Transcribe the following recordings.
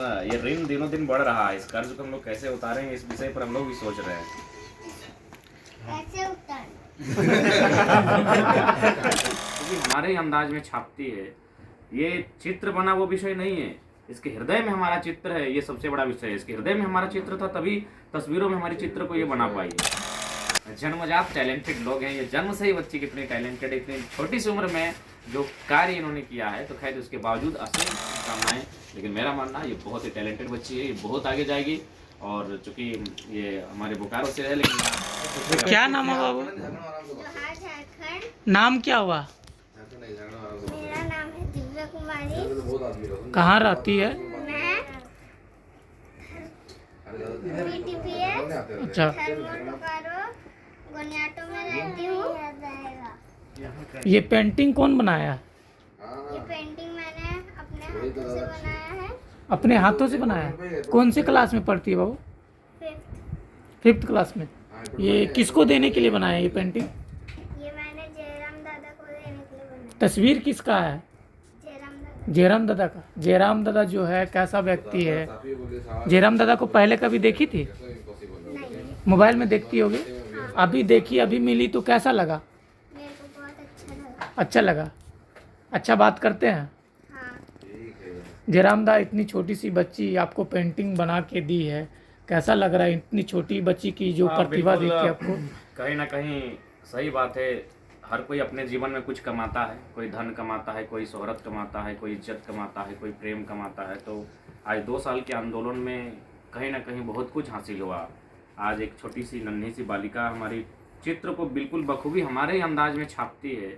ये ऋण दिनों दिन बढ़ रहा है, इस कर्ज को हम लोग कैसे उतारेंगे, इस विषय पर हम लोग भी सोच रहे हैं। कैसे उतारें? क्योंकि हमारे ही अंदाज में छापती है। ये चित्र बना वो विषय नहीं है, इसके हृदय में हमारा चित्र है, ये सबसे बड़ा विषय है। इसके हृदय में हमारा चित्र था, तभी तस्वीरों में हमारे चित्र को ये बना पाई है। जन्मजात टैलेंटेड लोग हैं ये, जन्म से ही बच्ची कितनी टैलेंटेड है, इतनी छोटी सी उम्र में जो कार्य इन्होंने किया है, तो खैर उसके बावजूद असीम शुभकामनाएं। लेकिन मेरा मानना है ये बहुत ही टैलेंटेड बच्ची है, ये बहुत आगे जाएगी। और चूंकि ये हमारे बोकारो से है, लेकिन क्या नाम है बाबू? जोहार झारखंड। नाम क्या हुआ? मेरा नाम है दिव्या कुमारी। कहाँ रहती है? मैं BTPS अच्छा, थर्मल बोकारो गोनियाटो में रहती हूँ। ये पेंटिंग कौन बनाया? ये पेंटिंग मैंने अपने हाथों से बनाया है। अपने हाथों से बनाया? कौन से क्लास में पढ़ती है बाबू? 5th क्लास में। ये किसको देने के लिए बनाया ये पेंटिंग? ये मैंने जयराम दादा को देने के लिए बनाया। तस्वीर किसका है? जयराम दादा। जयराम दादा का। जयराम दादा जो है कैसा व्यक्ति है? जयराम दादा को पहले कभी देखी थी? नहीं, मोबाइल में देखती होगी। अभी देखी, अभी मिली तो कैसा लगा? मेरे को बहुत अच्छा लगा। अच्छा लगा। अच्छा बात करते हैं। हाँ, जयराम दा, इतनी छोटी सी बच्ची आपको पेंटिंग बना के दी है, कैसा लग रहा है इतनी छोटी बच्ची की जो प्रतिभा देख के आपको? कहीं ना कहीं सही बात है। हर कोई अपने जीवन में कुछ कमाता है, कोई धन कमाता है, कोई शोहरत कमाता है, कोई इज्जत कमाता है, कोई प्रेम कमाता है। तो आज 2 साल के आंदोलन में कहीं ना कहीं बहुत कुछ हासिल हुआ। आज एक छोटी सी नन्ही सी बालिका हमारी चित्र को बिल्कुल बखूबी हमारे ही अंदाज में छापती है।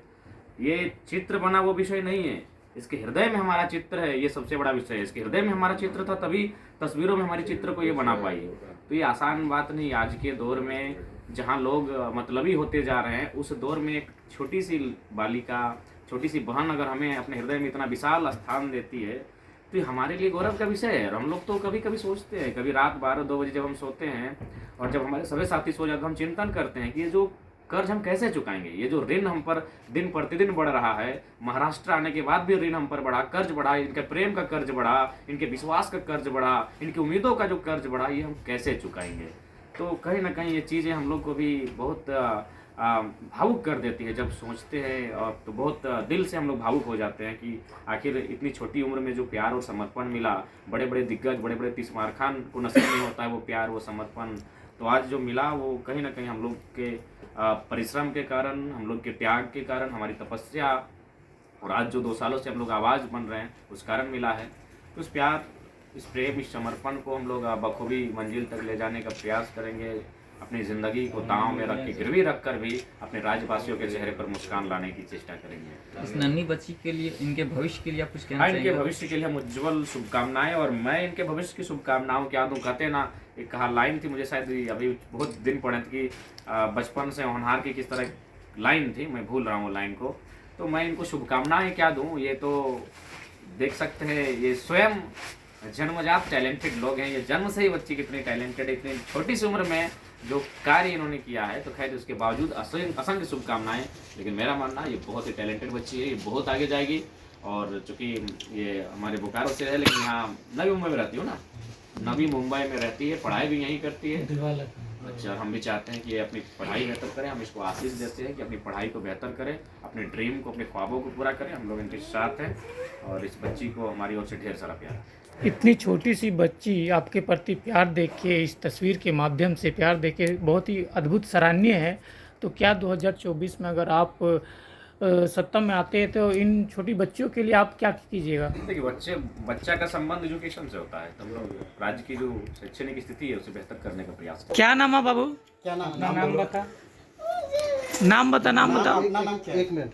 ये चित्र बना वो विषय नहीं है, इसके हृदय में हमारा चित्र है, ये सबसे बड़ा विषय है। इसके हृदय में हमारा चित्र था, तभी तस्वीरों में हमारे चित्र को ये बना पाई है। तो ये आसान बात नहीं। आज के दौर में जहाँ लोग मतलबी होते जा रहे हैं, उस दौर में एक छोटी सी बालिका, छोटी सी बहन अगर हमें अपने हृदय में इतना विशाल स्थान देती है, तो ये हमारे लिए गौरव का विषय है। और हम लोग तो कभी कभी सोचते हैं, कभी रात 12-2 बजे जब हम सोते हैं और जब हमारे सभी साथी सो जाते हैं, हम चिंतन करते हैं कि ये जो कर्ज हम कैसे चुकाएंगे, ये जो ऋण हम पर दिन प्रतिदिन बढ़ रहा है। महाराष्ट्र आने के बाद भी ऋण हम पर बढ़ा, कर्ज बढ़ा, इनके प्रेम का कर्ज बढ़ा, इनके विश्वास का कर्ज बढ़ा, इनकी उम्मीदों का जो कर्ज बढ़ा, ये हम कैसे चुकाएंगे। तो कहीं ना कहीं ये चीज़ें हम लोग को भी बहुत भावुक कर देती है जब सोचते हैं। और तो बहुत दिल से हम लोग भावुक हो जाते हैं कि आखिर इतनी छोटी उम्र में जो प्यार और समर्पण मिला, बड़े बड़े दिग्गज, बड़े बड़े तीसमार खान को नसीब नहीं होता है वो प्यार, वो समर्पण। तो आज जो मिला वो कहीं ना कहीं हम लोग के परिश्रम के कारण, हम लोग के त्याग के कारण, हमारी तपस्या, और आज जो 2 सालों से हम लोग आवाज़ बन रहे हैं उस कारण मिला है। तो उस प्यार, इस प्रेम, इस समर्पण को हम लोग बखूबी मंजिल तक ले जाने का प्रयास करेंगे। अपनी ज़िंदगी को दांव में रख के, गिरवी रख कर भी अपने राज्यवासियों के चेहरे पर मुस्कान लाने की चेष्टा करेंगे। इस नन्ही बच्ची के लिए, इनके भविष्य के लिए आप कुछ कहना हाँ, इनके चाहेंगे? भविष्य के लिए हम उज्जवल शुभकामनाएं। और मैं इनके भविष्य की शुभकामनाओं क्या दूं, कहते ना, एक कहा लाइन थी, मुझे शायद अभी बहुत दिन पड़े थे कि बचपन से होनहार की किस तरह लाइन थी, मैं भूल रहा हूँ लाइन को। तो मैं इनको शुभकामनाएं क्या दूं, ये तो देख सकते हैं। ये स्वयं जन्मजात टैलेंटेड लोग हैं ये, जन्म से ही बच्ची कितनी टैलेंटेड है, इतनी छोटी सी उम्र में जो कार्य इन्होंने किया है, तो खैर उसके बावजूद असंख्य शुभकामनाएं। लेकिन मेरा मानना है ये बहुत ही टैलेंटेड बच्ची है, ये बहुत आगे जाएगी। और चूंकि ये हमारे बोकारो से है, लेकिन यहाँ नवी मुंबई में रहती हूँ ना, नवी मुंबई में रहती है, पढ़ाई भी यहीं करती है। अच्छा, हम भी चाहते हैं कि ये अपनी पढ़ाई बेहतर करें, हम इसको आशीष देते हैं कि अपनी पढ़ाई को बेहतर करें, अपने ड्रीम को, अपने ख्वाबों को पूरा करें। हम लोग इनके साथ हैं और इस बच्ची को हमारी ओर से ढेर सारा प्यार। इतनी छोटी सी बच्ची आपके प्रति प्यार देख के, इस तस्वीर के माध्यम से प्यार देख के बहुत ही अद्भुत, सराहनीय है। तो क्या 2024 में अगर आप सत्ता में आते हैं तो इन छोटी बच्चियों के लिए आप क्या कीजिएगा? देखिए, बच्चा का संबंध एजुकेशन से होता है, तो हम लोग राज्य की जो शैक्षणिक स्थिति है उसे बेहतर करने का प्रयास करें। क्या नाम है बाबू? क्या नाम? नाम बता। नाम बता, नाम बताओ। नाम क्या? एक मिनट,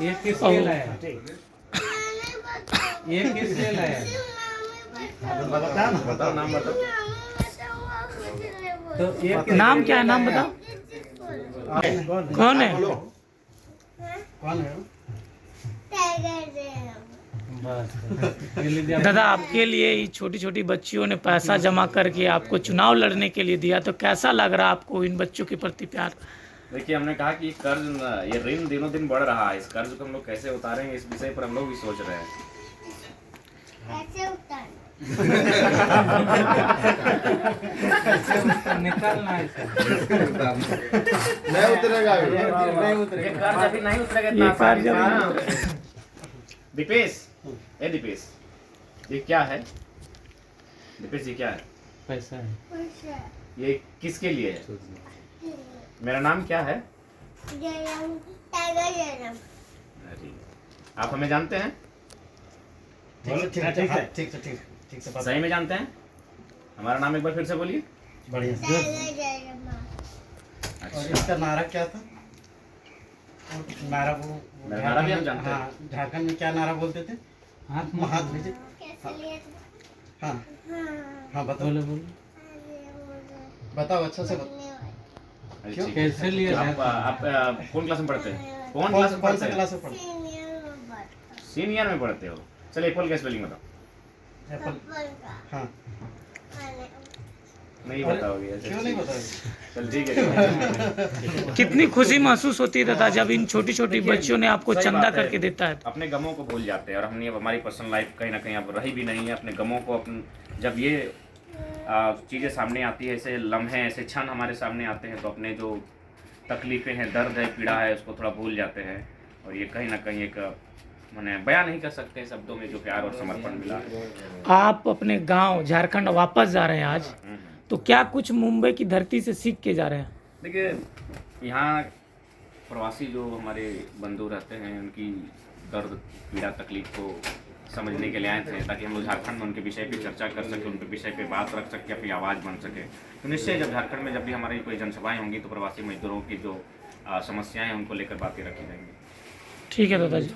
ये किस लिए लाया? ये किस लिए लाया? बताओ नाम बताओ। तो ये नाम क्या है, नाम बताओ। कौन है? कौन है? दादा, आपके लिए ये छोटी छोटी बच्चियों ने पैसा जमा करके आपको चुनाव लड़ने के लिए दिया, तो कैसा लग रहा है आपको इन बच्चों के प्रति प्यार? देखिए, हमने कहा कि ये ऋण दिनों दिन बढ़ रहा है, इस कर्ज को हम लोग कैसे उतारेंगे, इस विषय पर हम लोग भी सोच रहे हैं। ऐसे उतारना। निकालना है सर। नहीं उतरेगा अभी, नहीं ये उतरेगा। कार जब भी नहीं उतरेगा ये इतना कार आसानी जब से, नहीं हाँ। दीपेश, ए दीपेश, ये क्या है? दीपेश ये क्या है? पैसा है। खुश है। ये किसके लिए है? मेरा नाम क्या है? जयराम, टाइगर जयराम। अरे, आप हमें जानते हैं? ठीक से ठीक से बात। सही में जानते हैं? हमारा नाम एक बार फिर से बोलिए। बढ़िया। टाइगर जयराम। और इसका नारा क्या था? नारा वो मेरा नारा भी हम जानते हैं। हाँ, झारखंड में क्या नारा बोलते थे? हाथ हाथ भेजे। कैसे लिए थे? हाँ हाँ। हाँ बताओ अरे बोलो। बताओ अच्छा से बताओ। अरे क्यों? ठीक है। कैसे लिए आप कौन क्लास में पढ़ते हैं? कौन क्लास में कौन पढ़ते सा हैं? क्लास में पढ़ते? Senior number. सीनियर में पढ़ते हो। चलिए एप्पल का स्पेलिंग बताओ। एप्पल। एप्पल का। हाँ नहीं अरे, बताओगे? अच्छा, क्यों नहीं ठीक है। बताओगे? चल ठीक है। कितनी खुशी महसूस होती है दादा जब इन छोटी छोटी देखिए, बच्चियों ने आपको सही चंदा बात है। करके देता है तो। अपने गमों को भूल जाते हैं और हमने अब हमारी पर्सनल लाइफ कहीं ना कहीं अब रही भी नहीं है। अपने गमों को जब ये चीज़ें सामने आती है, ऐसे लम्हे ऐसे क्षण हमारे सामने आते हैं तो अपने जो तकलीफ़ें हैं, दर्द है, पीड़ा है, उसको थोड़ा भूल जाते हैं। और ये कहीं ना कहीं एक मैंने बयां नहीं कर सकते शब्दों में जो प्यार और समर्पण मिला है। आप अपने गांव झारखंड वापस जा रहे हैं आज, तो क्या कुछ मुंबई की धरती से सीख के जा रहे हैं? देखिए, यहाँ प्रवासी जो हमारे बंधु रहते हैं उनकी दर्द, पीड़ा, तकलीफ को समझने के लिए आए थे ताकि हम लोग झारखंड में उनके विषय पे चर्चा कर सकें, उनके विषय पे बात रख सकें, अपनी आवाज़ बन सके। तो निश्चय जब झारखंड में जब भी हमारी कोई जनसभाएं होंगी तो प्रवासी मजदूरों की जो समस्याएं हैं उनको लेकर बातें रखी जाएंगी। ठीक है दादाजी।